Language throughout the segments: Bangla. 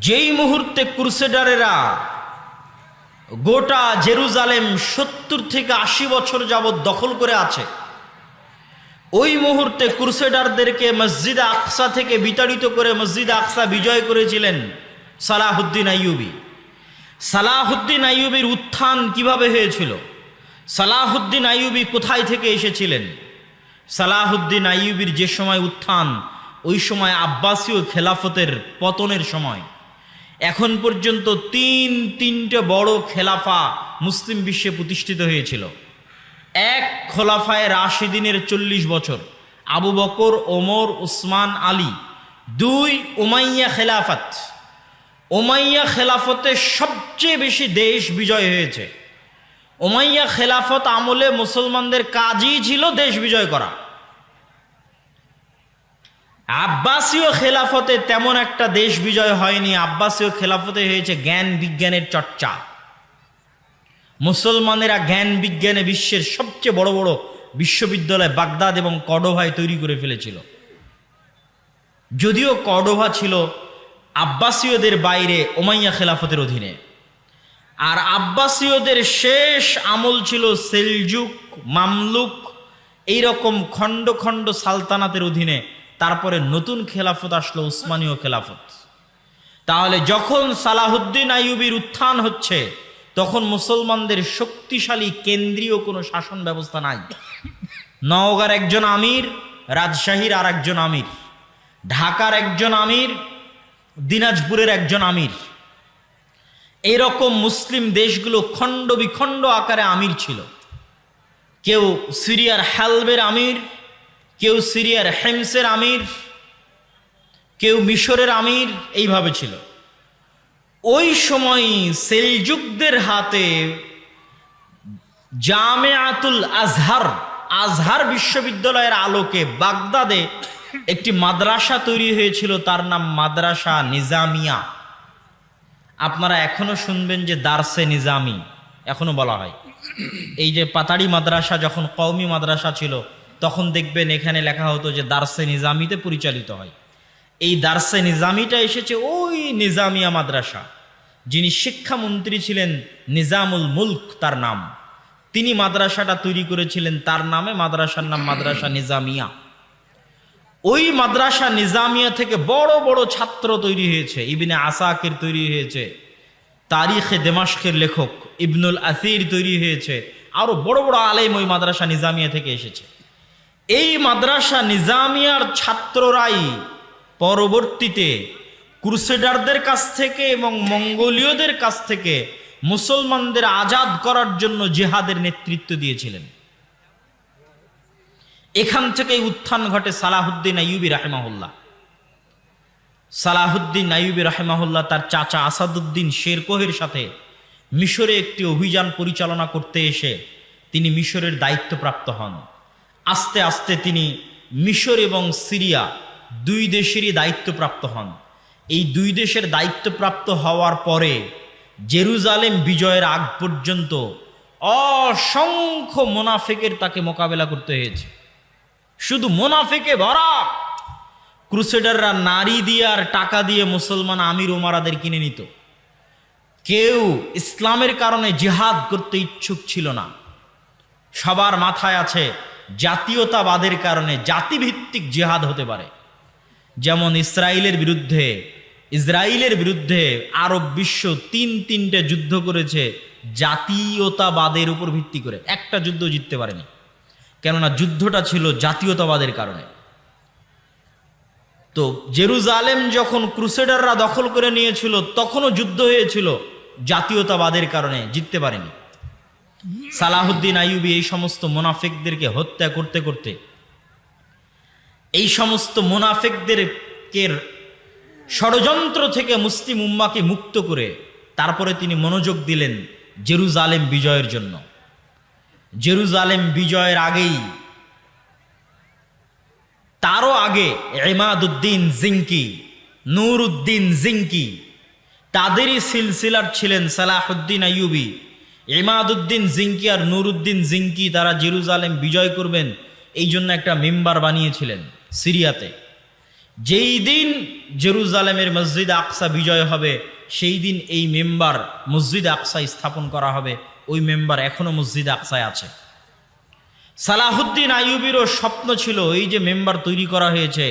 যেই মুহূর্তে ক্রুসেডারেরা গোটা জেরুজালেম 70 থেকে 80 বছর যাবৎ দখল করে আছে, ওই মুহূর্তে ক্রুসেডারদেরকে মসজিদ আকসা থেকে বিতাড়িত করে মসজিদ আকসা বিজয় করেছিলেন সালাহুদ্দিন আইয়ুবী। সালাহুদ্দিন আইয়ুবীর উত্থান কিভাবে হয়েছিল? সালাহুদ্দিন আইয়ুবী কোথায় থেকে এসেছিলেন? সালাহুদ্দিন আইয়ুবীর যে সময় উত্থান, ওই সময় আব্বাসীয় খেলাফতের পতনের সময়। এখন পর্যন্ত তিনটে বড় খেলাফা মুসলিম বিশ্বে প্রতিষ্ঠিত হয়েছিল। এক, খোলাফায়ে রাশিদিনের 40 বছর, আবু বকর, ওমর, উসমান, আলী। 2, উমাইয়া খেলাফত। উমাইয়া খেলাফতে সবচেয়ে বেশি দেশ বিজয় হয়েছে। উমাইয়া খেলাফত আমলে মুসলমানদের কাজই ছিল দেশ বিজয় করা। আব্বাসীয় খেলাফতে তেমন একটা দেশ বিজয় হয়নি। আব্বাসীয় খেলাফতে হয়েছে জ্ঞান বিজ্ঞানের চর্চা। মুসলমানেরা জ্ঞান বিজ্ঞানে বিশ্বের সবচেয়ে বড় বড় বিশ্ববিদ্যালয় বাগদাদ এবং কর্ডোভায় তৈরি করে ফেলেছিল। যদিও কর্ডোভা ছিল আব্বাসীয়দের বাইরে উমাইয়া খেলাফতের অধীনে, আর আব্বাসীয়দের শেষ আমল ছিল সেলজুক, মামলুক, এইরকম খণ্ড খণ্ড সালতানাতের অধীনে। তারপরে নতুন খেলাফত আসলো উসমানীয় খেলাফত। তাহলে যখন সালাহুদ্দিন আইয়ুবীর উত্থান হচ্ছে, তখন মুসলমানদের শক্তিশালী কেন্দ্রীয় কোনো শাসন ব্যবস্থা নাই। নওগাঁর একজন আমির, রাজশাহীর আর একজন আমির, ঢাকার একজন আমির, দিনাজপুরের একজন আমির, এরকম মুসলিম দেশগুলো খণ্ড বিখণ্ড আকারে আমির ছিল। কেউ সিরিয়ার হালবের আমির, কেউ সিরিয়ার হেমসের আমির, কেউ মিশরের আমির, এইভাবে ছিল। ওই সময় সেলজুকদের হাতে জামেআতুল আজহার, আজহার বিশ্ববিদ্যালয়ের আলোকে বাগদাদে একটি মাদ্রাসা তৈরি হয়েছিল, তার নাম মাদ্রাসা নিজামিয়া। আপনারা এখনো শুনবেন যে দারসে নিজামি এখনো বলা হয়। এই যে পাতাড়ি মাদ্রাসা যখন কওমি মাদ্রাসা ছিল, তখন দেখবেন এখানে লেখা হতো যে দারসে নিজামিতে পরিচালিত হয়। এই দারসে নিজামিটা এসেছে ওই নিজামিয়া মাদ্রাসা। যিনি শিক্ষামন্ত্রী ছিলেন নিজামুল মুলক তার নাম, তিনি মাদ্রাসাটা তৈরি করেছিলেন। তার নামে মাদ্রাসার নাম মাদ্রাসা নিজামিয়া। ওই মাদ্রাসা নিজামিয়া থেকে বড় বড় ছাত্র তৈরি হয়েছে। ইবনে আসাকির তৈরি হয়েছে, তারিখে দেমাশকের লেখক ইবনুল আসির তৈরি হয়েছে, আরো বড় বড় আলেম ওই মাদ্রাসা নিজামিয়া থেকে এসেছে। এই মাদ্রাসা নিজামিয়ার ছাত্ররাই পরবর্তীতে ক্রুসেডারদের কাছ থেকে এবং মঙ্গোলীয়দের কাছ থেকে মুসলমানদের আজাদ করার জন্য জিহাদের নেতৃত্ব দিয়েছিলেন। এখান থেকেই উত্থান ঘটে সালাহুদ্দিন আইয়ুবী রাহিমাহুল্লাহ। সালাহুদ্দিন আইয়ুবী রাহিমাহুল্লাহ তার চাচা আসাদুদ্দিন শেরকোহের সাথে মিশরে একটি অভিযান পরিচালনা করতে এসে তিনি মিশরের দায়িত্বপ্রাপ্ত হন। আস্তে আস্তে তিনি মিশর এবং সিরিয়া দুই দেশেরই দায়িত্বপ্রাপ্ত হন। এই দুই দেশের দায়িত্বপ্রাপ্ত হওয়ার পরে জেরুজালেম বিজয়ের আগ পর্যন্ত অসংখ্য মুনাফিকের তাকে মোকাবেলা করতে হয়েছে। শুধু মুনাফিকে ভরা। ক্রুসেডাররা নারী দিয়ে আর টাকা দিয়ে মুসলমান আমির ওমারাদের কিনে নিত। কেউ ইসলামের কারণে জিহাদ করতে ইচ্ছুক ছিল না। সবার মাথায় আছে জাতীয়তাবাদের কারণে জাতিভিত্তিক জিহাদ হতে পারে। যেমন ইসরায়েলের বিরুদ্ধে আরব বিশ্ব তিনটে যুদ্ধ করেছে জাতীয়তাবাদের উপর ভিত্তি করে। একটা যুদ্ধ জিততে পারেনি, কেননা যুদ্ধটা ছিল জাতীয়তাবাদের কারণে। তো জেরুজালেম যখন ক্রুসেডাররা দখল করে নিয়েছিল, তখনও যুদ্ধ হয়েছিল জাতীয়তাবাদের কারণে, জিততে পারেনি। সালাহুদ্দিন আইয়ুবী এই সমস্ত মুনাফিকদেরকে হত্যা করতে করতে, এই সমস্ত মুনাফিকদেরকে ষড়যন্ত্র থেকে মুসলিম উম্মাকে মুক্ত করে তারপরে তিনি মনোযোগ দিলেন জেরুজালেম বিজয়ের জন্য। জেরুজালেম বিজয়ের আগেই, তারও আগে ইমাদউদ্দিন জিঙ্কি, নূরউদ্দিন জিঙ্কি, তাদেরই সিলসিলার ছিলেন সালাহুদ্দিন আইয়ুবী। ইমাদউদ্দিন জিঙ্কি আর নূরউদ্দিন জিঙ্কি তারা জেরুজালেম বিজয় করবেন এই জন্য একটা মেম্বার বানিয়েছিলেন সিরিয়াতে। যেই দিন জেরুজালেমের মসজিদ আকসা বিজয় হবে সেই দিন এই মেম্বার মসজিদ আকসায় স্থাপন করা হবে। ওই মেম্বার এখনো মসজিদ আকসায় আছে। সালাহুদ্দিন আইয়ুবীরও স্বপ্ন ছিল, এই যে মেম্বার তৈরি করা হয়েছে,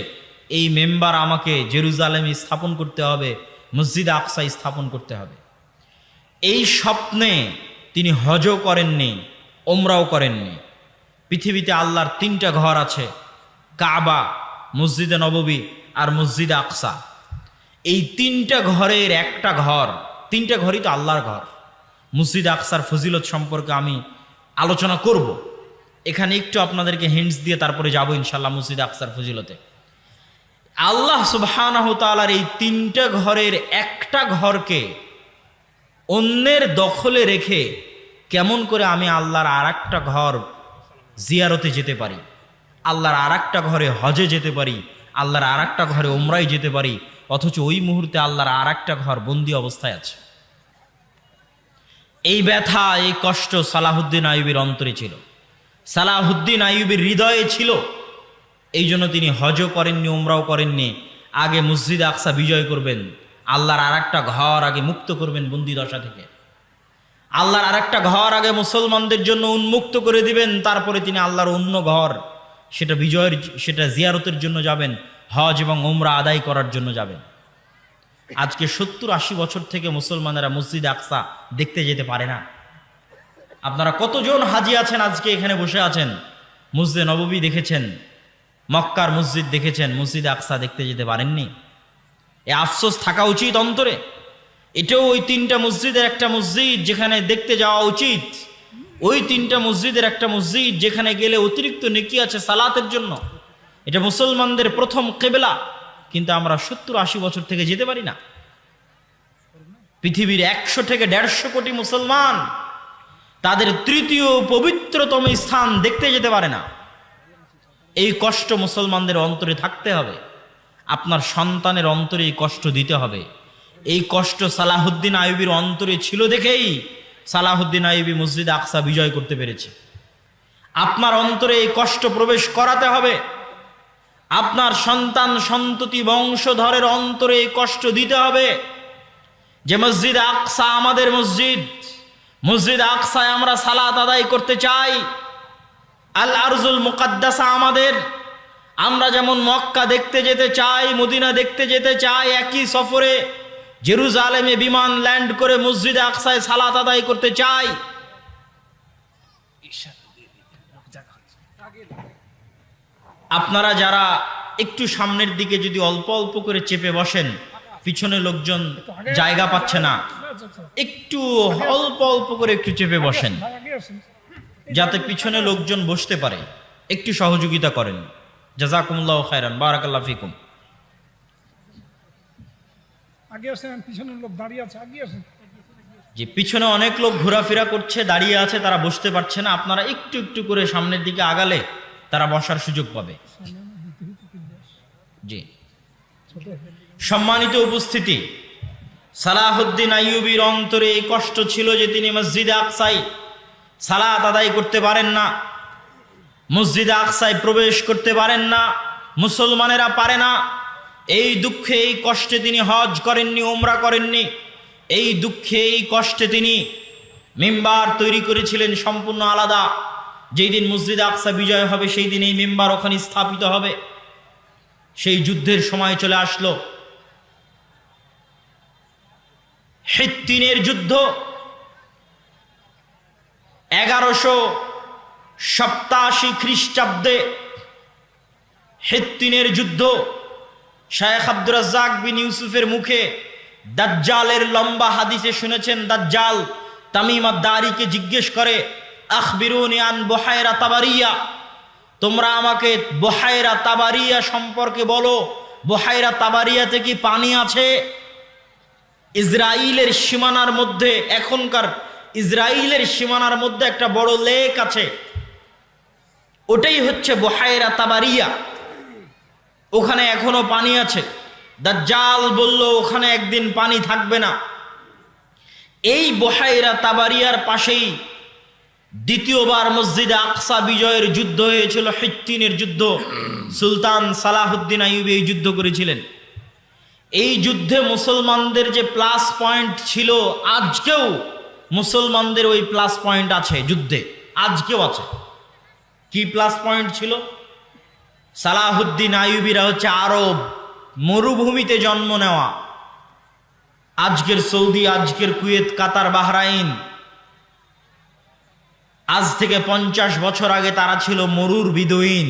এই মেম্বার আমাকে জেরুজালেমে স্থাপন করতে হবে, মসজিদ আকসায় স্থাপন করতে হবে। এই স্বপ্নে তিনি হজও করেননি, ওমরাও করেননি। পৃথিবীতে আল্লাহর 3টা ঘর আছে, কাবা, মসজিদে নববী আর মসজিদ আকসা। এই 3টা ঘরের একটা ঘর, 3টা ঘরই তো আল্লাহর ঘর। মসজিদ আকসার ফজিলত সম্পর্কে আমি আলোচনা করব, এখানে একটু আপনাদেরকে হিন্টস দিয়ে তারপরে যাবো ইনশাল্লাহ মসজিদ আকসার ফজিলতে। আল্লাহ সুবহানাহু তাআলার এই 3টা ঘরের একটা ঘরকে অন্যের দখলে রেখে কেমন করে আমি আল্লাহর আর একটা ঘর জিয়ারতে যেতে পারি, আল্লাহর আর একটা ঘরে হজে যেতে পারি, আল্লাহর আর একটা ঘরে ওমরায় যেতে পারি, অথচ ওই মুহূর্তে আল্লাহর আর একটা ঘর বন্দী অবস্থায় আছে। এই ব্যথা, এই কষ্ট সালাহুদ্দিন আইয়ুবীর অন্তরে ছিল, সালাহুদ্দিন আইয়ুবীর হৃদয়ে ছিল। এই জন্য তিনি হজও করেননি, ওমরাও করেননি। আগে মসজিদ আকসা বিজয় করবেন, আল্লাহর আর একটা ঘর আগে মুক্ত করবেন বন্দী দশা থেকে, আল্লাহর আর একটা ঘর আগে মুসলমানদের জন্য উন্মুক্ত করে দিবেন, তারপরে তিনি আল্লাহর অন্য ঘর সেটা বিজয়ের, সেটা জিয়ারতের জন্য যাবেন, হজ এবং ওমরা আদায় করার জন্য যাবেন। আজকে 70-80 বছর থেকে মুসলমানেরা মসজিদ আকসা দেখতে যেতে পারে না। আপনারা কতজন হাজি আছেন আজকে এখানে বসে আছেন, মসজিদে নববী দেখেছেন, মক্কার মসজিদ দেখেছেন, মসজিদ আকসা দেখতে যেতে পারেননি? এ আফসোস থাকা উচিত অন্তরে। এটাও ওই 3টা মসজিদের একটা মসজিদ যেখানে দেখতে যাওয়া উচিত, ওই 3টা মসজিদের একটা মসজিদ যেখানে গেলে অতিরিক্ত নেকি আছে সালাতের জন্য। এটা মুসলমানদের প্রথম কিবলা, কিন্তু আমরা 70-80 বছর থেকে যেতে পারি না। পৃথিবীর 100 থেকে 150 কোটি মুসলমান তাদের 3য় পবিত্রতম স্থান দেখতে যেতে পারে না। এই কষ্ট মুসলমানদের অন্তরে থাকতে হবে, আপনার সন্তানের অন্তরে এই কষ্ট দিতে হবে। এই কষ্ট সালাহুদ্দিন আইয়ুবীর অন্তরে ছিল দেখেই সালাহুদ্দিন আইয়ুবী মসজিদ আকসা বিজয় করতে পেরেছে। আপনার অন্তরে এই কষ্ট প্রবেশ করাতে হবে, আপনার সন্তান সন্ততি বংশধরের অন্তরে এই কষ্ট দিতে হবে যে মসজিদ আকসা আমাদের মসজিদ, মসজিদ আকসায় আমরা সালাত আদায় করতে চাই। আল আরজুল মুকাদ্দাসা আমাদের, আমরা যেমন মক্কা দেখতে যেতে চাই, মদিনা দেখতে যেতে চাই, একই সফরে জেরুজালেমে বিমান ল্যান্ড করে মসজিদ আকসায় সালাত আদায় করতে চাই। আপনারা যারা একটু সামনের দিকে যদি অল্প অল্প করে চেপে বসেন, পিছনে লোকজন জায়গা পাচ্ছে না, একটু অল্প অল্প করে একটু চেপে বসেন যাতে পিছনে লোকজন বসতে পারে, একটু সহযোগিতা করেন। জাযাকুমুল্লাহু খায়রান, বারাকাল্লাহু ফিকুম। আগে আসেন, পিছনের লোক দাঁড়িয়ে আছে, আগে আসেন। যে পিছনে অনেক লোক ঘোরাফেরা করছে, দাঁড়িয়ে আছে, তারা বসতে পারছে না। আপনারা একটু একটু করে সামনের দিকে আগালে তারা বসার সুযোগ পাবে। জি, সম্মানিত উপস্থিতি, সালাহুদ্দিন আইয়ুবীর অন্তরে এই কষ্ট ছিল যে তিনি মসজিদে আকসায় সালাত আদায় করতে পারেন না, মসজিদে আকসায় প্রবেশ করতে পারেন না, মুসলমানেরা পারে না। এই দুঃখে, এই কষ্টে তিনি হজ করেননি, ওমরা করেননি। এই দুঃখে, এই কষ্টে তিনি মিম্বার তৈরি করেছিলেন সম্পূর্ণ আলাদা। যেই দিন মসজিদ আকসা বিজয় হবে সেই দিন এই মিম্বার ওখানে স্থাপিত হবে। সেই যুদ্ধের সময় চলে আসলো, হিত্তিনের যুদ্ধ। 1187 খ্রিস্টাব্দে হিত্তিনের যুদ্ধ। শায়েখ আব্দুর রাজ্জাক বিন ইউসুফের মুখে দাজ্জালের লম্বা হাদিসে শুনেছেন, দাজ্জাল তামিম আদ-দারিকে জিজ্ঞেস করে, আখবিরুনি আন বুহায়রা তাবারিয়া, তোমরা আমাকে বুহায়রা তাবারিয়া সম্পর্কে বলো, বুহায়রা তাবারিয়াতে কি পানি আছে? ইসরায়েলের সীমানার মধ্যে, এখনকার ইসরায়েলের সীমানার মধ্যে একটা বড় লেক আছে, ওটাই হচ্ছে বুহায়রা তাবারিয়া, ওখানে এখনো পানি আছে। দাজ্জাল বলল ওখানে একদিন পানি থাকবে না। এই বুহায়রা তাবারিয়ার পাশেই দ্বিতীয়বার মসজিদে আকসা বিজয়ের যুদ্ধ হয়েছিল, হিত্তিনের যুদ্ধ। সুলতান সালাহুদ্দিন আইয়ুবী এই যুদ্ধ করেছিলেন। এই যুদ্ধে মুসলমানদের যে প্লাস পয়েন্ট ছিল, আজকেও মুসলমানদের ওই প্লাস পয়েন্ট আছে যুদ্ধে, আজকেও আছে। কি প্লাস পয়েন্ট ছিল? সালাহুদ্দিন আইয়ুবীরা হচ্ছে আরব মরুভূমিতে জন্ম নেওয়া। আজকের সৌদি, আজকের কুয়েত, কাতার, বাহরাইন, আজ থেকে 50 বছর আগে তারা ছিল মরুর বিদুইন।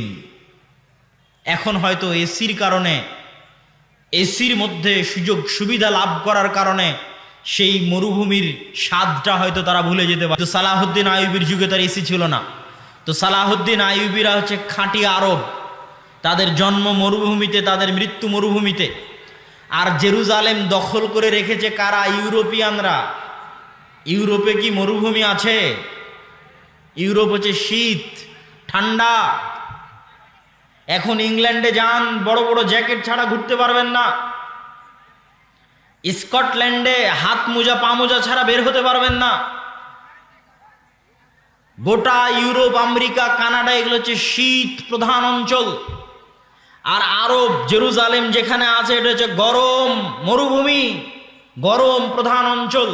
এখন হয়তো এসির কারণে, এসির মধ্যে সুযোগ সুবিধা লাভ করার কারণে সেই মরুভূমির স্বাদটা হয়তো তারা ভুলে যেতে পারে। তো সালাহুদ্দিন আইয়ুবীর যুগে তার এসি ছিল না। তো সালাহুদ্দিন আইয়ুবীরা হচ্ছে খাঁটি আরব, তাদের জন্ম মরুভূমিতে, তাদের মৃত্যু মরুভূমিতে। আর জেরুজালেম দখল করে রেখেছে কারা? ইউরোপিয়ানরা। ইউরোপে কি মরুভূমি আছে? ইউরোপ হচ্ছে শীত, ঠান্ডা। এখন ইংল্যান্ডে যান, বড় বড় জ্যাকেট ছাড়া ঘুরতে পারবেন না। স্কটল্যান্ডে হাত মোজা পা মোজা ছাড়া বের হতে পারবেন না। গোটা ইউরোপ, আমেরিকা, কানাডা এগুলো হচ্ছে শীত প্রধান অঞ্চল। আর আরব জেরুজালেম যেখানে আছে এটা হচ্ছে গরম মরুভূমি, গরম প্রধান অঞ্চল।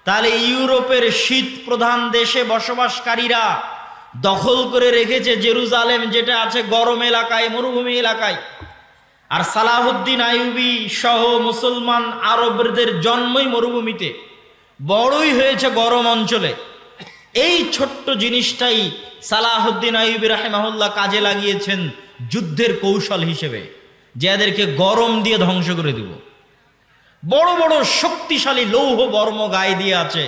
তাহলে ইউরোপের শীত প্রধান দেশে বসবাসকারীরা দখল করে রেখেছে জেরুজালেম, যেটা আছে গরম এলাকায়, মরুভূমি এলাকায়। আর সালাহুদ্দিন আইয়ুবী সহ মুসলমান আরবদের জন্মই মরুভূমিতে, বড়ই হয়েছে গরম অঞ্চলে। এই ছোট্ট জিনিসটাই সালাহুদ্দিন আইয়ুবী রাহিমাহুল্লাহ কাজে লাগিয়েছেন যুদ্ধের কৌশল হিসেবে, যে এদেরকে গরম দিয়ে ধ্বংস করে দিব। বড় বড় শক্তিশালী লৌহ বর্ম গায়ে দিয়ে আছে,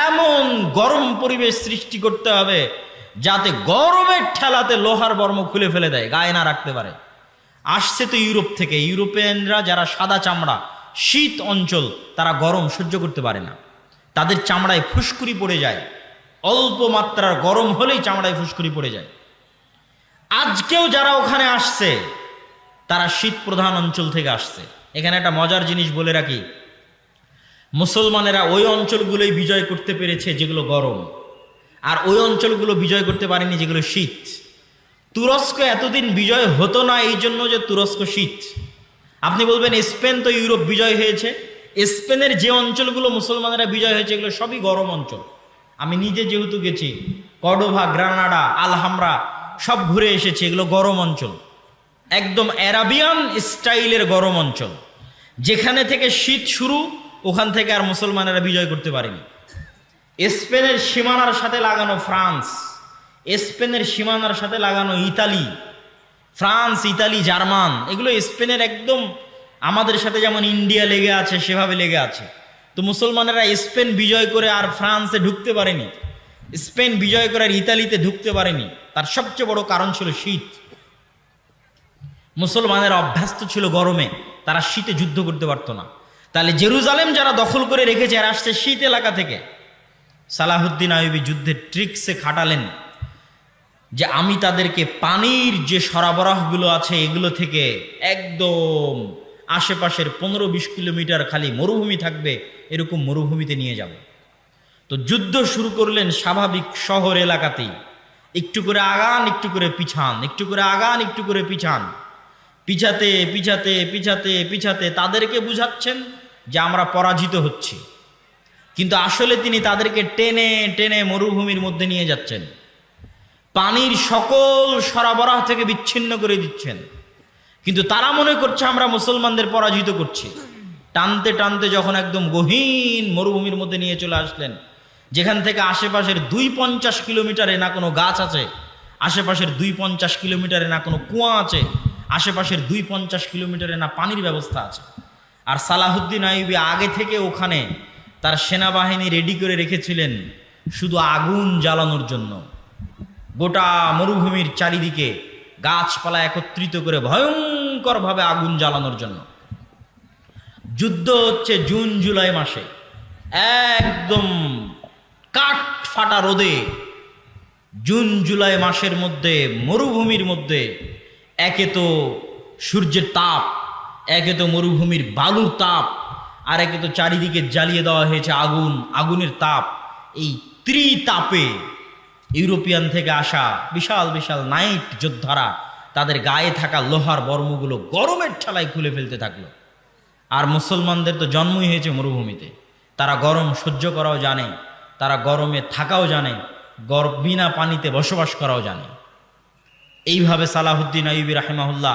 এমন গরম পরিবেশ সৃষ্টি করতে হবে যাতে গরমের ঠেলাতে লোহার বর্ম খুলে ফেলে দেয়, গায়ে না রাখতে পারে। আসছে তো ইউরোপ থেকে। ইউরোপিয়ানরা যারা সাদা চামড়া, শীত অঞ্চল, তারা গরম সহ্য করতে পারে না, তাদের চামড়ায় ফুসকুড়ি পড়ে যায়। অল্প মাত্রার গরম হলেই চামড়ায় ফুসকুড়ি পড়ে যায়। আজকেও যারা ওখানে আসছে তারা শীত প্রধান অঞ্চল থেকে আসছে। এখানে একটা মজার জিনিস বলে রাখি, মুসলমানেরা ওই অঞ্চলগুলোই বিজয় করতে পেরেছে যেগুলো গরম, আর ওই অঞ্চলগুলো বিজয় করতে পারেনি যেগুলো শীত। তুরস্ক এতদিন বিজয় হতো না এই জন্য যে তুরস্ক শীত। আপনি বলবেন স্পেন তো ইউরোপ বিজয় হয়েছে। স্পেনের যে অঞ্চলগুলো মুসলমানেরা বিজয় হয়েছে এগুলো সবই গরম অঞ্চল। আমি নিজে যেহেতু গেছি, কর্ডোভা, গ্রানাডা, আলহামরা সব ঘুরে এসেছি, এগুলো গরম অঞ্চল, একদম অ্যারাবিয়ান স্টাইলের গরম অঞ্চল। যেখানে থেকে শীত শুরু, ওখান থেকে আর মুসলমানেরা বিজয় করতে পারেনি। স্পেনের সীমানার সাথে লাগানো ফ্রান্স, স্পেনের সীমানার সাথে লাগানো ইতালি, ফ্রান্স, ইতালি, জার্মান, এগুলো স্পেনের একদম আমাদের সাথে যেমন ইন্ডিয়া লেগে আছে সেভাবে লেগে আছে। তো মুসলমানেরা স্পেন বিজয় করে আর ফ্রান্সে ঢুকতে পারেনি, স্পেন বিজয় করে আর ইতালিতে ঢুকতে পারেনি। তার সবচেয়ে বড় কারণ ছিল শীত। মুসলমানেরা অভ্যস্ত ছিল গরমে, তারা শীতে যুদ্ধ করতে পারতো না। তাহলে জেরুজালেম যারা দখল করে রেখেছে আর আসছে শীত এলাকা থেকে। সালাহুদ্দিন আইয়ুবী যুদ্ধের ট্রিক্সে খাটালেন যে আমি তাদেরকে পানির যে সরবরাহগুলো আছে এগুলো থেকে একদম আশেপাশের 15-20 কিলোমিটার খালি মরুভূমি থাকবে, এরকম মরুভূমিতে নিয়ে যাব। তো যুদ্ধ শুরু করলেন স্বাভাবিক শহর এলাকাতেই, একটু করে আগান, একটু করে পিছান, একটু করে আগান, একটু করে পিছান। পিছাতে পিছাতে পিছাতে পিছাতে তাদেরকে বুঝাচ্ছেন যে আমরা পরাজিত হচ্ছি, কিন্তু আসলে তিনি তাদেরকে টেনে টেনে মরুভূমির মধ্যে নিয়ে যাচ্ছেন, পানির সকল সরবরাহ থেকে বিচ্ছিন্ন করে দিচ্ছেন। কিন্তু তারা মনে করছে আমরা মুসলমানদের পরাজিত করছি। টানতে টানতে যখন একদম গহীন মরুভূমির মধ্যে নিয়ে চলে আসলেন, যেখান থেকে আশেপাশের 250 কিলোমিটারে না কোনো গাছ আছে, আশেপাশের 250 কিলোমিটারে না কোনো কুয়া আছে, আশেপাশের 250 কিলোমিটারে না পানির ব্যবস্থা আছে। আর সালাহুদ্দিন আইয়ুবী আগে থেকে ওখানে তার সেনাবাহিনী রেডি করে রেখেছিলেন শুধু আগুন জ্বালানোর জন্য। গোটা মরুভূমির চারিদিকে গাছপালা একত্রিত করে ভয়ঙ্করভাবে আগুন জ্বালানোর জন্য। যুদ্ধ হচ্ছে জুন জুলাই মাসে, একদম কাঠ ফাটা রোদে জুন জুলাই মাসের মধ্যে মরুভূমির মধ্যে একে তো সূর্যের তাপ, একে তো মরুভূমির বালুর তাপ, আর একে তো চারিদিকে জ্বালিয়ে দেওয়া হয়েছে আগুন, আগুনের তাপ। এই ত্রিতাপে ইউরোপিয়ান থেকে আসা বিশাল বিশাল নাইট যোদ্ধারা তাদের গায়ে থাকা লোহার বর্মগুলো গরমের ঠেলায় খুলে ফেলতে থাকলো। আর মুসলমানদের তো জন্মই হয়েছে মরুভূমিতে, তারা গরম সহ্য করাও জানে, তারা গরমে থাকাও জানে, বিনা পানিতে বসবাস করাও জানে। এইভাবে সালাহুদ্দিন আইয়ুবী রাহিমাহুল্লাহ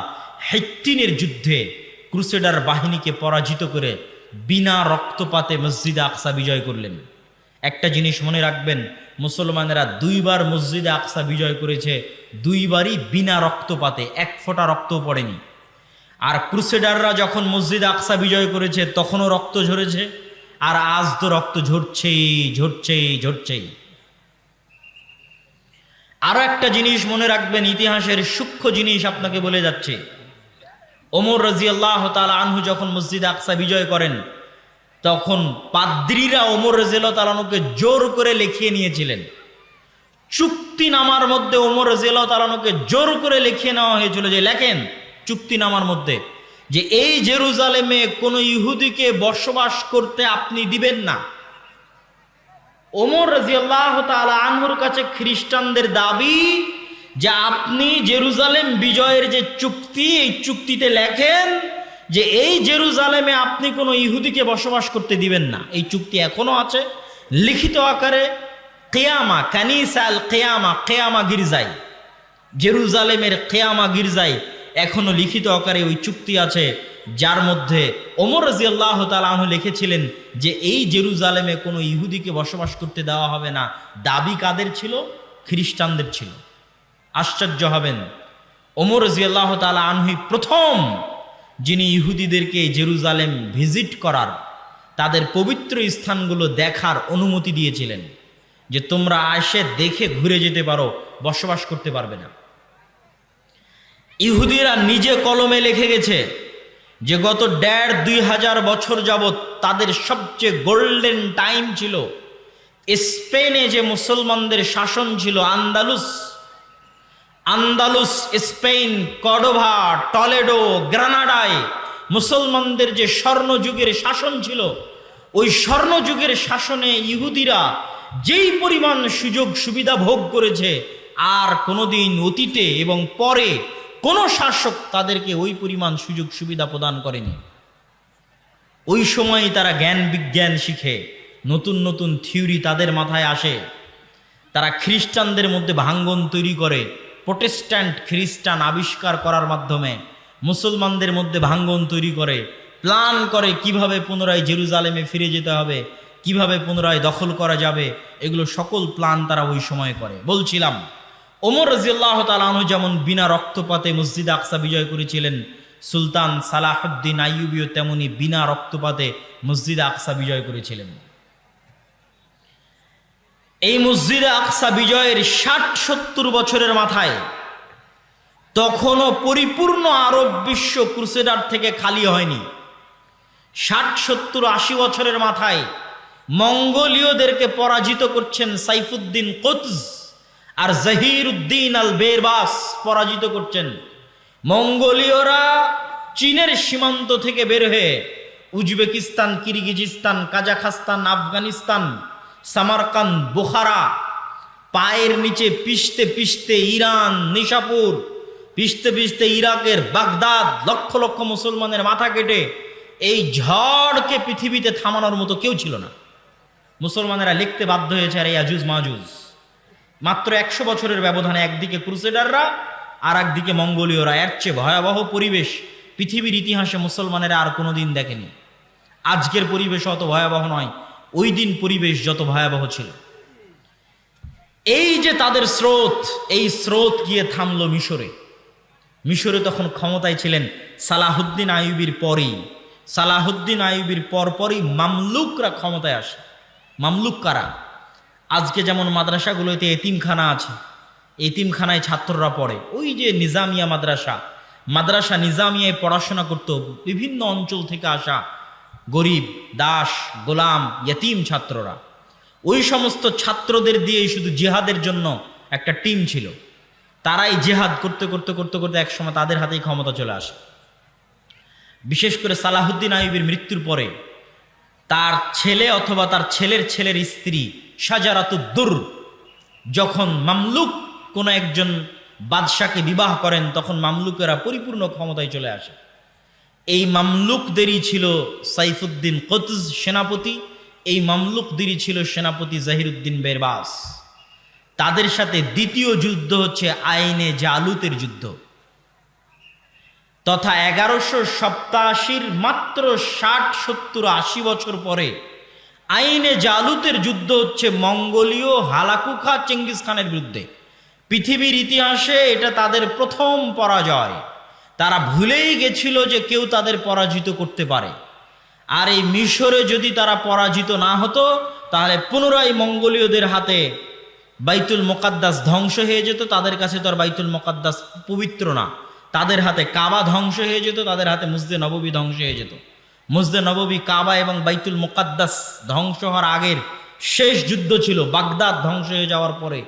হিত্তিনের যুদ্ধে ক্রুসেডার বাহিনীকে পরাজিত করে বিনা রক্তপাতে মসজিদে আকসা বিজয় করলেন। একটা জিনিস মনে রাখবেন, মুসলমানেরা দুইবার মসজিদে আকসা বিজয় করেছে, দুইবারই বিনা রক্তপাতে, এক ফোঁটা রক্তও পড়েনি। আর ক্রুসেডাররা যখন মসজিদে আকসা বিজয় করেছে তখনও রক্ত ঝরেছে, আর আজ তো রক্ত ঝরছেই ঝরছেই ঝরছেই। আরো একটা জিনিস মনে রাখবেন, ইতিহাসের সূক্ষ্ম জিনিস আপনাকে বলে যাচ্ছে। ওমর রাদিয়াল্লাহু তাআলা আনহু যখন মসজিদে আকসা বিজয় করেন তখন পাদ্রীরা ওমর রাদিয়াল্লাহু তাআলা আনহুকে জোর করে লিখিয়ে নিয়েছিলেন। চুক্তিনামার মধ্যে ওমর রাদিয়াল্লাহু তাআলা আনহুকে জোর করে লিখিয়ে নেওয়া হয়েছিল যে লেখেন চুক্তিনামার মধ্যে যে এই জেরুজালেমে কোনো ইহুদিকে বসবাস করতে আপনি দিবেন না। ওমর রাদিয়াল্লাহু তাআলা আনহুর কাছে খ্রিস্টানদের দাবি যে আপনি জেরুজালেম বিজয়ের যে চুক্তি, এই চুক্তিতে লেখেন যে এই জেরুজালেমে আপনি কোনো ইহুদিকে বসবাস করতে দিবেন না। এই চুক্তি এখনো আছে লিখিত আকারে, কিয়ামা কানিসা আল কিয়ামা, কিয়ামা গির্জায়, জেরুজালেমের কিয়ামা গির্জায় এখনো লিখিত আকারে ওই চুক্তি আছে, যার মধ্যে ওমর রাদিয়াল্লাহু তাআলা আনহু লিখেছিলেন যে এই জেরুজালেমে কোনো ইহুদিকে বসবাস করতে দেওয়া হবে না। দাবি কাদের ছিল? খ্রিস্টানদের ছিল। আশ্চর্য হবেন, ওমর রাদিয়াল্লাহু তাআলা আনহু প্রথম যিনি ইহুদিদেরকে জেরুজালেম ভিজিট করার, তাদের পবিত্র স্থানগুলো দেখার অনুমতি দিয়েছিলেন যে তোমরা এসে দেখে ঘুরে যেতে পারো, বসবাস করতে পারবে না। ইহুদিরা নিজে কলমে লিখে গেছে যে গত ১,৫-২,০০০ বছর যাবৎ তাদের সবচেয়ে গোল্ডেন টাইম ছিল স্পেনে যে মুসলমানদের শাসন ছিল, আন্দালুস, স্পেন, কর্ডোভা, টলেডো, গ্রানাডায় মুসলমানদের যে স্বর্ণযুগের শাসন ছিল, ওই স্বর্ণযুগের শাসনে ইহুদিরা যেই পরিমাণ সুযোগ সুবিধা ভোগ করেছে আর কোনোদিন অতীতে এবং পরে কোনো শাসক তাদেরকে ওই পরিমাণ সুযোগ সুবিধা প্রদান করেনি। ওই সময় তারা জ্ঞান বিজ্ঞান শিখে, নতুন নতুন থিওরি তাদের মাথায় আসে, তারা খ্রিস্টানদের মধ্যে ভাঙ্গন তৈরি করে, প্রোটেস্ট্যান্ট খ্রিস্টান আবিষ্কার করার মাধ্যমে মুসলমানদের মধ্যে ভাঙ্গন তৈরি করে, প্ল্যান করে কিভাবে পুনরায় জেরুজালেমে ফিরে যেতে হবে, কিভাবে পুনরায় দখল করা যাবে, এগুলো সকল প্ল্যান তারা ওই সময় করে। বলছিলাম ওমর রাদিয়াল্লাহু তাআলা আনহু যেমন বিনা রক্তপাতে মসজিদ আকসা বিজয় করেছিলেন, সুলতান সালাহুদ্দিন আইয়ুবীও তেমনি বিনা রক্তপাতে মসজিদ আকসা বিজয় করেছিলেন। এই মসজিদে আকসা বিজয়ের ৬০-৭০ বছরের মাথায় তখনও পরিপূর্ণ আরব বিশ্ব ক্রুসেডার থেকে খালি হয়নি। ৬০-৭০-৮০ বছরের মাথায় মঙ্গোলীয়দেরকে পরাজিত করছেন সাইফুদ্দিন কুতজ আর জহিরউদ্দিন আল বেরবাস পরাজিত করছেন। মঙ্গোলীয়রা চীনের সীমান্ত থেকে বের হয়ে Uzbekistan, Kyrgyzstan, Kazakhstan, Afghanistan, Samarkand, Bukhara পায়ের নিচে পিষতে পিষতে ইরান, নিশাপুর পিষতে পিষতে ইরাকের বাগদাদ, লক্ষ লক্ষ মুসলমানের মাথা কেটে এই ঝড়কে পৃথিবীতে থামানোর মতো কেউ ছিল না। মুসলমানেরা লিখতে বাধ্য হয়েছে আর ইয়াজুজ মাজুজ। মাত্র ১০০ বছরের ব্যবধানে একদিকে ক্রুসেডাররা আর একদিকে মঙ্গোলীয়রা। এর চেয়ে ভয়াবহ পরিবেশ পৃথিবীর ইতিহাসে মুসলমানেরা আর কোনোদিন দেখেনি। আজকের পরিবেশ অত ভয়াবহ নয়, ওই দিন পরিবেশ যত ভয়াবহ ছিল। এই যে তাদের স্রোত, এই স্রোত গিয়ে থামলো মিশরে। মিশরে তখন ক্ষমতায় ছিলেন সালাহুদ্দিন আইয়ুবীর পরেই, সালাহুদ্দিন আইয়ুবীর পরপরই মামলুকরা ক্ষমতায় আসে। মামলুক কারা? আজকে যেমন মাদ্রাসাগুলোতে এতিমখানা আছে, এতিমখানায় ছাত্ররা পড়ে, ওই যে নিজামিয়া মাদ্রাসা নিজামিয়ায় পড়াশোনা করত বিভিন্ন অঞ্চল থেকে আসা গরিব, দাস, গোলাম, ইয়েতিম ছাত্ররা। ওই সমস্ত ছাত্রদের দিয়ে শুধু জিহাদের জন্য একটা টিম ছিল। তারাই জিহাদ করতে করতে করতে করতে একসময় তাদের হাতেই ক্ষমতা চলে আসে। বিশেষ করে সালাহুদ্দিন আইয়ুবীর মৃত্যুর পরে তার ছেলে অথবা তার ছেলের ছেলের স্ত্রী শাজারাতুদ্দুর। যখন মামলুক কোন একজন বাদশাকে বিবাহ করেন তখন মামলুকেরা পরিপূর্ণ ক্ষমতায় চলে আসে। এই মামলুকদেরই ছিল সাইফুদ্দিন কতজ সেনাপতি, এই মামলুকদেরই ছিল সেনাপতি জাহিরুদ্দিন বেরবাস। তাদের সাথে দ্বিতীয় যুদ্ধ হচ্ছে আইনে জালুতের যুদ্ধ, তথা 1187 মাত্র 60-70-80 বছর পরে আইনে জালুতের যুদ্ধ হচ্ছে মঙ্গোলীয় হালাকু খা চেঙ্গিস খানের বিরুদ্ধে। পৃথিবীর ইতিহাসে এটা তাদের প্রথম পরাজয়। তারা ভুলেই গেছিল যে কেউ তাদের পরাজিত করতে পারে। আর এই মিশরে যদি তারা পরাজিত না হতো তাহলে পুনরায় মঙ্গোলীয়দের হাতে বাইতুল মুকাদ্দাস ধ্বংস হয়ে যেত। তাদের কাছে তো আর বাইতুল মুকাদ্দাস পবিত্র না, তাদের হাতে কাবা ধ্বংস হয়ে যেত, তাদের হাতে মসজিদে নববী ধ্বংস হয়ে যেত। মসজিদে নববী, কাবা এবং বাইতুল মুকাদ্দাস ধ্বংস হওয়ার আগের শেষ যুদ্ধ ছিল বাগদাদ ধ্বংস হয়ে যাওয়ার পরে,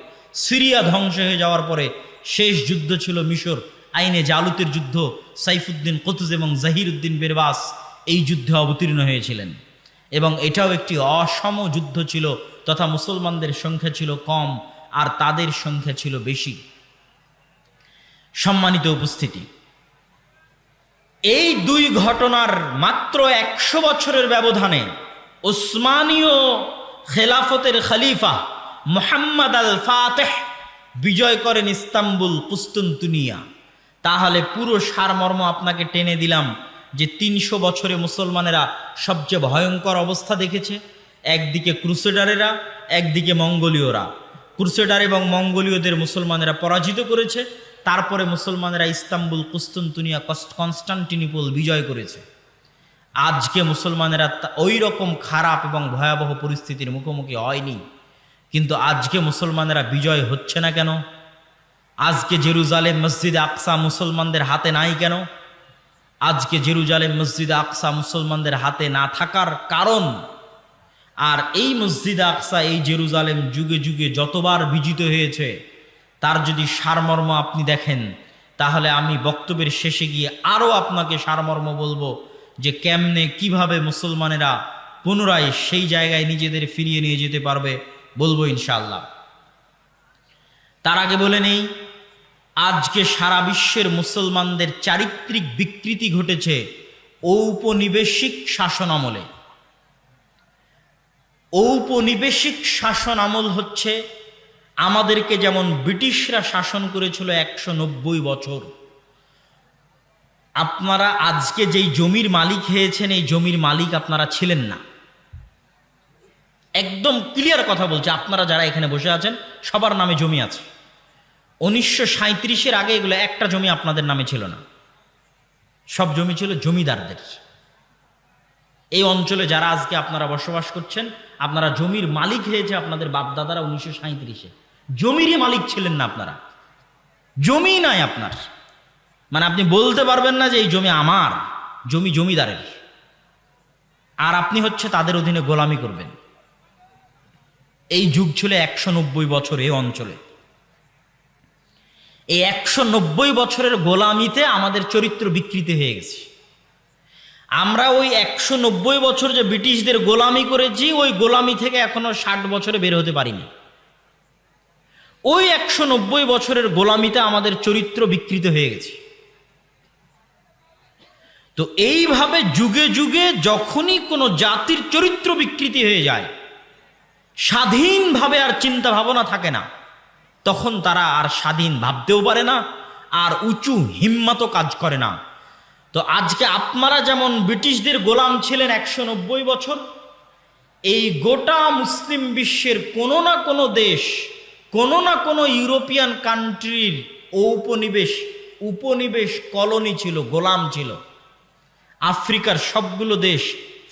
সিরিয়া ধ্বংস হয়ে যাওয়ার পরে শেষ যুদ্ধ ছিল মিশর আইনে জালুতের যুদ্ধ। সাইফুদ্দিন কতজ এবং জাহিরুদ্দিন বেরবাস এই যুদ্ধে অবতীর্ণ হয়েছিলেন এবং এটাও একটি অসম যুদ্ধ ছিল, তথা মুসলমানদের সংখ্যা ছিল কম আর তাদের সংখ্যা ছিল বেশি। সম্মানিত উপস্থিতি, এই দুই ঘটনার মাত্র 100 বছরের ব্যবধানে ওসমানীয় খেলাফতের খলিফা মুহাম্মদ আল ফাতেহ বিজয় করেন ইস্তাম্বুল, কুস্তুনতুনিয়া। তাহলে পুরো সারমর্ম আপনাকে টেনে দিলাম যে 300 বছরে মুসলমানেরা সবচেয়ে ভয়ঙ্কর অবস্থা দেখেছে। একদিকে ক্রুসেডারেরা, একদিকে মঙ্গোলীয়রা। ক্রুসেডার এবং মঙ্গোলীয়দের মুসলমানেরা পরাজিত করেছে, তারপরে মুসলমানেরা ইস্তাম্বুল, কুস্তুনতুনিয়া, কনস্টান্টিনোপল বিজয় করেছে। আজকে মুসলমানেরা ওই রকম খারাপ এবং ভয়াবহ পরিস্থিতির মুখোমুখি হয়নি, কিন্তু আজকে মুসলমানেরা বিজয় হচ্ছে না কেন? আজকে জেরুজালেম মসজিদে আকসা মুসলমানদের হাতে নাই কেন? আজকে জেরুজালেম মসজিদে আকসা মুসলমানদের হাতে না থাকার কারণ, আর এই মসজিদে আকসা, এই জেরুজালেম যুগে যুগে যতবার বিজিত হয়েছে তার যদি সারমর্ম আপনি দেখেন, তাহলে আমি বক্তব্যের শেষে গিয়ে আরও আপনাকে সারমর্ম বলবো যে কেমনে কিভাবে মুসলমানেরা পুনরায় সেই জায়গায় নিজেদের ফিরিয়ে নিয়ে যেতে পারবে, বলবো ইনশাআল্লাহ। তার আগে বলে নেই, আজকে সারা বিশ্বের মুসলমানদের চারিত্রিক বিকৃতি ঘটেছে ঔপনিবেশিক শাসন আমলে। ঔপনিবেশিক শাসন আমল হচ্ছে আমাদেরকে যেমন ব্রিটিশরা শাসন করেছিল 190 বছর। আপনারা আজকে যেই জমির মালিক হয়েছেন, এই জমির মালিক আপনারা ছিলেন না। একদম ক্লিয়ার কথা বলছে, আপনারা যারা এখানে বসে আছেন সবার নামে জমি আছে। 1937-এর আগে এগুলো একটা জমি আপনাদের নামে ছিল না, সব জমি ছিল জমিদারদের। এই অঞ্চলে যারা আজকে আপনারা বসবাস করছেন, আপনারা জমির মালিক হয়েছে আপনাদের বাপদাদারা 1937-এ। জমিরই মালিক ছিলেন না আপনারা, জমি নাই আপনার। মানে আপনি বলতে পারবেন না যে এই জমি আমার, জমি জমিদারের, আর আপনি হচ্ছে তাদের অধীনে গোলামি করবেন। এই যুগ ছিল 190 বছর এই অঞ্চলে। এই 190 বছরের গোলামিতে আমাদের চরিত্র বিকৃতি হয়ে গেছে। আমরা ওই 190 বছর যে ব্রিটিশদের গোলামি করেছি, ওই গোলামি থেকে এখনো 60 বছরে বের হতে পারিনি। ওই 190 বছরের গোলামিতে আমাদের চরিত্র বিকৃত হয়ে গেছে। তো এইভাবে যুগে যুগে যখনই কোনো জাতির চরিত্র বিকৃতি হয়ে যায়, স্বাধীনভাবে আর চিন্তা ভাবনা থাকে না, তখন তারা আর স্বাধীন ভাবতেও পারে না, আর উঁচু হিম্মতও কাজ করে না। তো আজকে আপনারা যেমন ব্রিটিশদের গোলাম ছিলেন 190 বছর, এই গোটা মুসলিম বিশ্বের কোনো না কোনো দেশ, কোনো না কোনো ইউরোপিয়ান কান্ট্রির উপনিবেশ কলোনি ছিল, গোলাম ছিল। আফ্রিকার সবগুলো দেশ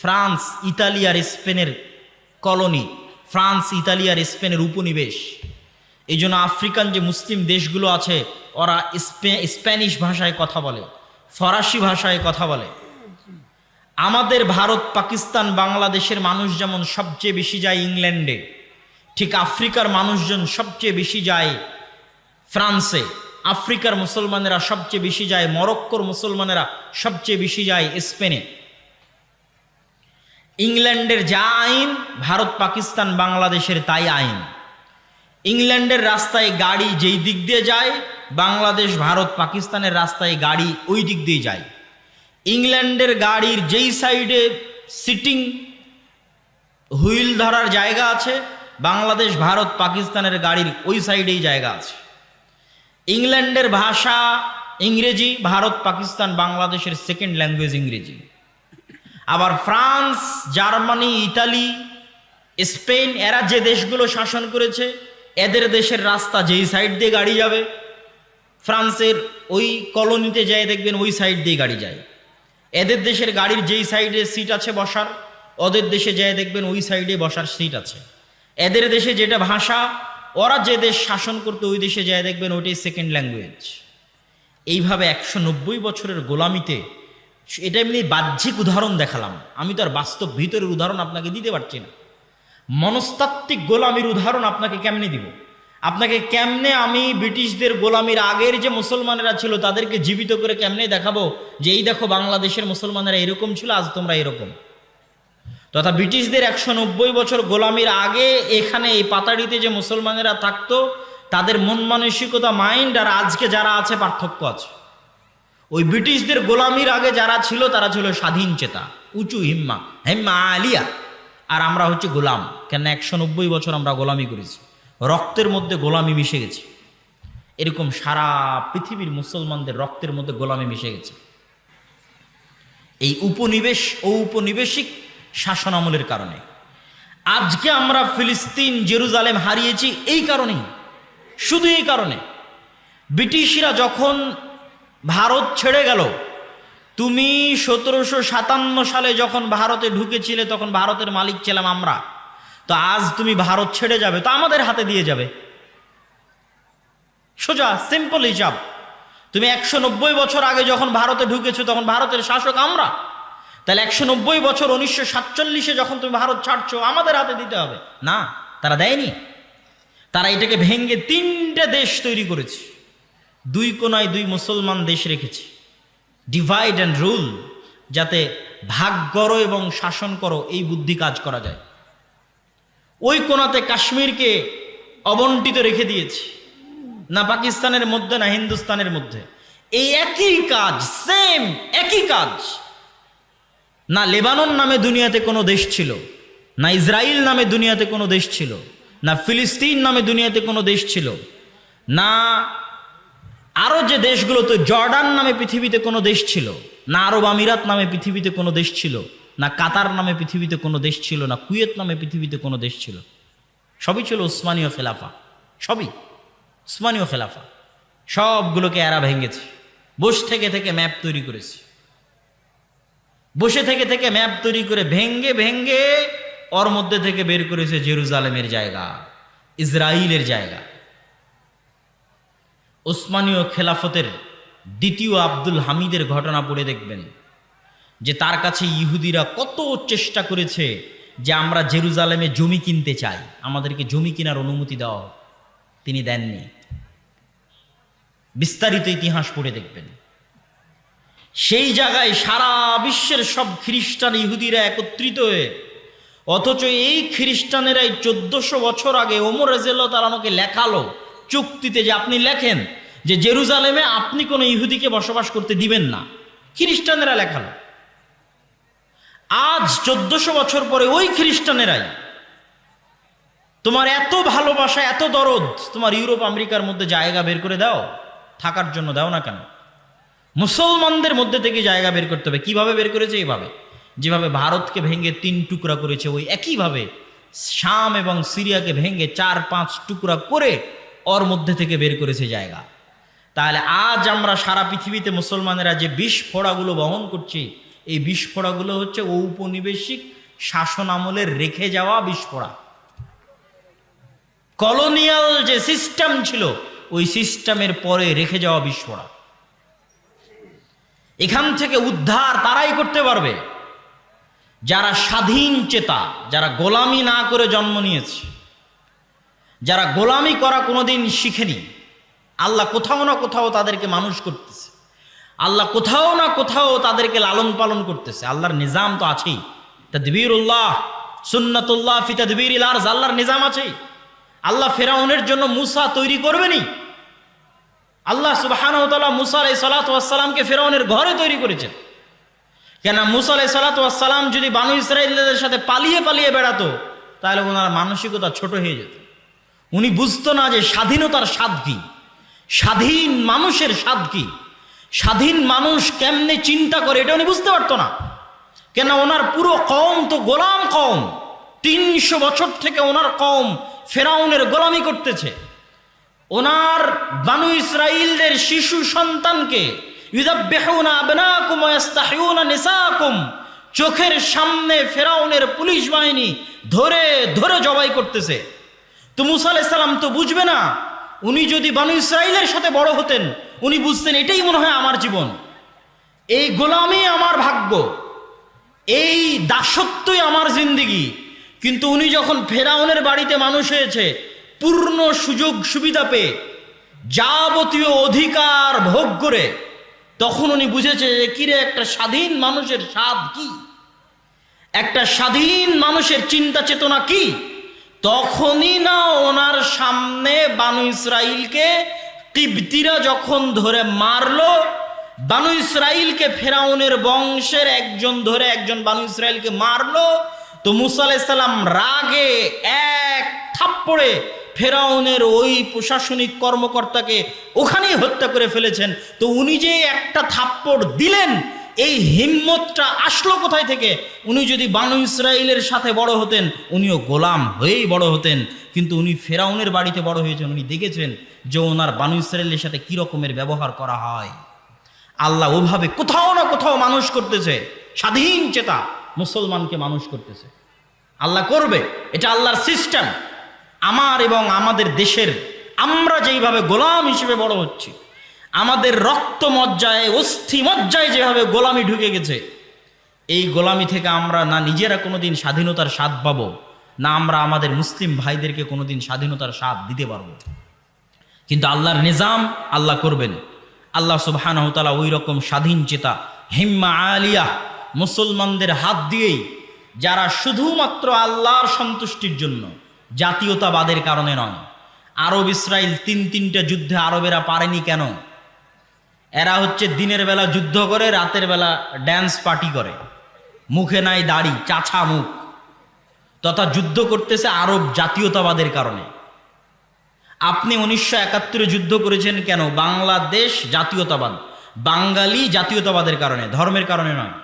ফ্রান্স, ইতালি আর স্পেনের কলোনি, ফ্রান্স, ইতালি আর স্পেনের উপনিবেশ। এই জন্য আফ্রিকান যে মুসলিম দেশগুলো আছে, ওরা স্প্যানিশ ভাষায় কথা বলে, ফরাসি ভাষায় কথা বলে। আমাদের ভারত, পাকিস্তান, বাংলাদেশের মানুষ যেমন সবচেয়ে বেশি যায় ইংল্যান্ডে, ঠিক আফ্রিকার মানুষজন সবচেয়ে বেশি যায় ফ্রান্সে, আফ্রিকার মুসলমানেরা সবচেয়ে বেশি যায়, মরক্কোর মুসলমানেরা সবচেয়ে বেশি যায় স্পেনে। ইংল্যান্ডের যা আইন ভারত পাকিস্তান বাংলাদেশের তাই আইন। ইংল্যান্ডের রাস্তায় গাড়ি যেই দিক দিয়ে যায়, বাংলাদেশ ভারত পাকিস্তানের রাস্তায় গাড়ি ওই দিক দিয়ে যায়। ইংল্যান্ডের গাড়ির যেই সাইডে সিটিং হুইল ধরার জায়গা আছে, বাংলাদেশ ভারত পাকিস্তানের গাড়ির ওই সাইডেই জায়গা আছে। ইংল্যান্ডের ভাষা ইংরেজি, ভারত পাকিস্তান বাংলাদেশের সেকেন্ড ল্যাঙ্গুয়েজ ইংরেজি। আবার ফ্রান্স, জার্মানি, ইতালি, স্পেন এরা যে দেশগুলো শাসন করেছে, এদের দেশের রাস্তা যেই সাইড দিয়ে গাড়ি যাবে, ফ্রান্সের ওই কলোনিতে যায় দেখবেন ওই সাইড দিয়ে গাড়ি যায়। এদের দেশের গাড়ির যেই সাইডে সিট আছে বসার, ওদের দেশে যায় দেখবেন ওই সাইডে বসার সিট আছে। এদের দেশে যেটা ভাষা, ওরা যে দেশ শাসন করতো ওই দেশে যায় দেখবেন ওইটাই সেকেন্ড ল্যাঙ্গুয়েজ। এইভাবে 190 বছরের গোলামিতে, এটা এমনি বাহ্যিক উদাহরণ দেখালাম, আমি তো আর বাস্তব ভিতরের উদাহরণ আপনাকে দিতে পারছি না। মনস্তাত্ত্বিক গোলামির উদাহরণ আপনাকে কেমনে দিব? আপনাকে কেমনে আমি ব্রিটিশদের গোলামির আগের যে মুসলমানেরা ছিল তাদেরকে জীবিত করে কেমনে দেখাবো যে এই দেখো বাংলাদেশের মুসলমানেরা এরকম ছিল, আজ তোমরা এরকম। তথা ব্রিটিশদের 190 বছর গোলামির আগে এখানে এই পাতাড়িতে যে মুসলমানেরা থাকতো, তাদের মন মানসিকতা, মাইন্ড আর আজকে যারা আছে পার্থক্য আছে। ওই ব্রিটিশদের গোলামির আগে যারা ছিল তারা ছিল স্বাধীন চেতা, উঁচু হিম্মা, হেম্মা আলিয়া। আর আমরা হচ্ছে গোলাম। কেন? 190 বছর আমরা গোলামি করেছি, রক্তের মধ্যে গোলামি মিশে গেছে। এরকম সারা পৃথিবীর মুসলমানদের রক্তের মধ্যে গোলামি মিশে গেছে এই উপনিবেশ ও উপনিবেশিক শাসন আমলের কারণে। আজকে আমরা ফিলিস্তিন, জেরুজালেম হারিয়েছি এই কারণেই, শুধু এই কারণে। ব্রিটিশরা যখন ভারত ছেড়ে গেল, তুমি 1757 সালে যখন ভারতে ঢুকেছিলে তখন ভারতের মালিক ছিলাম আমরা। তো আজ তুমি ভারত ছেড়ে যাবে তো আমাদের হাতে দিয়ে যাবে, সোজা সিম্পল হিসাব। তুমি 190 বছর আগে যখন ভারতে ঢুকেছো তখন ভারতের শাসক আমরা, তাহলে 190 বছর 1947 যখন তুমি ভারত ছাড়ছো আমাদের হাতে দিতে হবে না। তারা দেয়নি, তারা এটাকে ভেঙে 3টে দেশ তৈরি করেছে, 2 কোনায় 2 মুসলমান দেশ রেখেছে। ডিভাইড অ্যান্ড রুল, যাতে ভাগ করো এবং শাসন করো এই বুদ্ধি কাজ করা যায়। ওই কোনাতে কাশ্মীরকে অবন্টিত রেখে দিয়েছে, না পাকিস্তানের মধ্যে না হিন্দুস্তানের মধ্যে। এই একই কাজ, সেম একই কাজ। না লেবানন নামে দুনিয়াতে কোনো দেশ ছিল, না ইসরায়েল নামে দুনিয়াতে কোনো দেশ ছিল, না ফিলিস্তিন নামে দুনিয়াতে কোনো দেশ ছিল, না আরো যে দেশগুলো, তো জর্ডান নামে পৃথিবীতে কোনো দেশ ছিল, না আরব আমিরাত নামে পৃথিবীতে কোনো দেশ ছিল, না কাতার নামে পৃথিবীতে কোনো দেশ ছিল, না কুয়েত নামে পৃথিবীতে কোনো দেশ ছিল। সবই ছিল উসমানীয় খেলাফা, সবই উসমানীয় খেলাফা। সবগুলোকে এরা ভেঙেছে, বসে থেকে থেকে ম্যাপ তৈরি করেছে, বসে থেকে থেকে ম্যাপ তৈরি করে ভেঙ্গে ভেঙ্গে ওর মধ্যে থেকে বের করেছে জেরুজালেমের জায়গা, ইসরায়েলের জায়গা। ওসমানীয় খেলাফতের দ্বিতীয় আব্দুল হামিদের ঘটনা পড়ে দেখবেন যে তার কাছে ইহুদিরা কত চেষ্টা করেছে যে আমরা জেরুজালেমে জমি কিনতে চাই, আমাদেরকে জমি কেনার অনুমতি দেওয়া হোক। তিনি দেননি। বিস্তারিত ইতিহাস পড়ে দেখবেন। সেই জায়গায় সারা বিশ্বের সব খ্রিস্টান ইহুদিরা একত্রিত হয়ে, অথচ এই খ্রিস্টানেরাই 1400 বছর আগে ওমর রাদিয়াল্লাহু তাআলা আনহুকে লেখালো চুক্তিতে যে আপনি লেখেন যে জেরুজালেমে আপনি কোনো ইহুদিকে বসবাস করতে দিবেন না। খ্রিস্টানেরা লেখালো। আজ 1400 বছর পরে ওই খ্রিস্টানেরাই তোমার এত ভালোবাসা, এত দরদ, তোমার ইউরোপ আমেরিকার মধ্যে জায়গা বের করে দাও, থাকার জন্য দাও না কেন? মুসলমানদের মধ্যে থেকে জায়গা বের করতে হবে। কিভাবে বের করেছে? এইভাবে, যেভাবে ভারতকে ভেঙে 3 টুকরা করেছে, ওই একইভাবে শাম এবং সিরিয়াকে ভেঙে 4-5 টুকরা করে ওর মধ্যে থেকে বের করেছে জায়গা। তাহলে আজ আমরা সারা পৃথিবীতে মুসলমানেরা যে বিস্ফোড়াগুলো বহন করছি, এই বিস্ফোড়াগুলো হচ্ছে ঔপনিবেশিক শাসন আমলের রেখে যাওয়া বিস্ফোড়া। কলোনিয়াল যে সিস্টেম ছিল ওই সিস্টেমের পরে রেখে যাওয়া বিস্ফোড়া। এখান থেকে উদ্ধার তারাই করতে পারবে যারা স্বাধীন চেতা, যারা গোলামি না করে জন্ম নিয়েছে, যারা গোলামি করা কোনোদিন শিখেনি। আল্লাহ কোথাও না কোথাও তাদেরকে মানুষ করতেছে, আল্লাহ কোথাও না কোথাও তাদেরকে লালন পালন করতেছে। আল্লাহর নিজাম তো আছেই, তাদবীরুল্লাহ সুন্নাতুল্লাহ ফি তাদবীরিল আরজ, আল্লাহর নিজাম আছে। আল্লাহ ফেরাউনের জন্য মুসা তৈরি করবেনই। আল্লাহ সুবহানাহু ওয়া তাআলা মুসা আলাইহিস সালাতু ওয়াস সালামকে ফেরাউনের ঘরে তৈরি করেছেন। কেন মুসা আলাইহিস সালাতু ওয়াস সালাম যদি বানু ইসরাঈলদের সাথে পালিয়ে পালিয়ে বেড়াতো, তাহলে ওনার মানসিকতা ছোট হয়ে যেত। উনি বুঝতো না যে স্বাধীনতার স্বাদ কি, স্বাধীন মানুষের স্বাদ কি, স্বাধীন মানুষ কেমনে চিন্তা করে, এটা উনি বুঝতে পারতো না। কেন ওনার পুরো কওম তো গোলাম কওম, 300 বছর থেকে ওনার কওম ফেরাউনের গোলামি করতেছে। ওনার বানু ইসরাঈলদের শিশু সন্তানকে ইউযাব্বিহুনা আবনাকুম ওয়া ইস্তাহয়ুনা নিসাকুম, চোখের সামনে ফেরাউনের পুলিশ বাহিনী ধরে ধরে জবাই করতেছে। তো মুসা আলাইহিস সালাম তো বুঝবে না। উনি যদি বানু ইসরাঈলের সাথে বড় হতেন, উনি বুঝতেন এটাই মনে হয় আমার জীবন, এই গোলামি আমার ভাগ্য, এই দাসত্বই আমার জিন্দেগি। কিন্তু উনি যখন ফেরাউনের বাড়িতে মানুষ হয়েছে, পূর্ণ সুযোগ সুবিধা পেয়ে যাবতীয় অধিকার ভোগ করে, তখন উনি বুঝেছে যে কিরে একটা স্বাধীন মানুষের স্বাদ কি, একটা স্বাধীন মানুষের চিন্তা চেতনা কি। তখনই না ওনার সামনে বানু ইসরাঈলকে কিবতীরা যখন ধরে মারলো, বানু ইসরাঈলকে ফেরাউনের বংশের একজন ধরে একজন বানু ইসরাঈলকে মারলো, তো মুসা আলাইহিস সালাম রাগে এক থাপ্পড়ে ফেরাউনের ওই প্রশাসনিক কর্মকর্তাকে ওখানেই হত্যা করে ফেলেছেন। তো উনি যে একটা থাপ্পড় দিলেন, এই হিম্মতটা আসলো কোথায় থেকে? উনি যদি বানু ইসরাঈলের সাথে বড় হতেন, উনিও গোলাম হয়েই বড় হতেন। কিন্তু উনি ফেরাউনের বাড়িতে বড় হয়েছেন, উনি দেখেছেন যে ওনার বানু ইসরাঈলের সাথে কি রকমের ব্যবহার করা হয়। আল্লাহ ওভাবে কোথাও না কোথাও মানুষ করতেছে, স্বাধীন চেতা মুসলমানকে মানুষ করতেছে। আল্লাহ করবে, এটা আল্লাহর সিস্টেম। আমার এবং আমাদের দেশের আমরা যেইভাবে গোলাম হিসেবে বড় হচ্ছি, আমাদের রক্ত মজ্জায় অস্থি মজ্জায় যেভাবে গোলামি ঢুকে গেছে, এই গোলামি থেকে আমরা না নিজেরা কোনোদিন স্বাধীনতার স্বাদ পাবো, না আমরা আমাদের মুসলিম ভাইদেরকে কোনোদিন স্বাধীনতার স্বাদ দিতে পারবো। কিন্তু আল্লাহর নিজাম আল্লাহ করবেন। আল্লাহ সুবহানাহু ওয়া তাআলা ওই রকম স্বাধীন চেতা হিম্মা আলিয়া মুসলমানদের হাত দিয়েই, যারা শুধুমাত্র আল্লাহর সন্তুষ্টির জন্য, জাতীয়তাবাদের কারণে নয়। আরব ইসরায়েল 3-3টা যুদ্ধে আরবেরা পারেনি কেন? এরা হচ্ছে দিনের বেলা যুদ্ধ করে, রাতের বেলা ড্যান্স পার্টি করে, মুখে নাই দাড়ি, চাছা মুখ, তথা যুদ্ধ করতেছে আরব জাতীয়তাবাদের কারণে। আপনি 1971 যুদ্ধ করেছেন কেন? বাংলাদেশ জাতীয়তাবাদ, বাঙালি জাতীয়তাবাদের কারণে, ধর্মের কারণে নয়।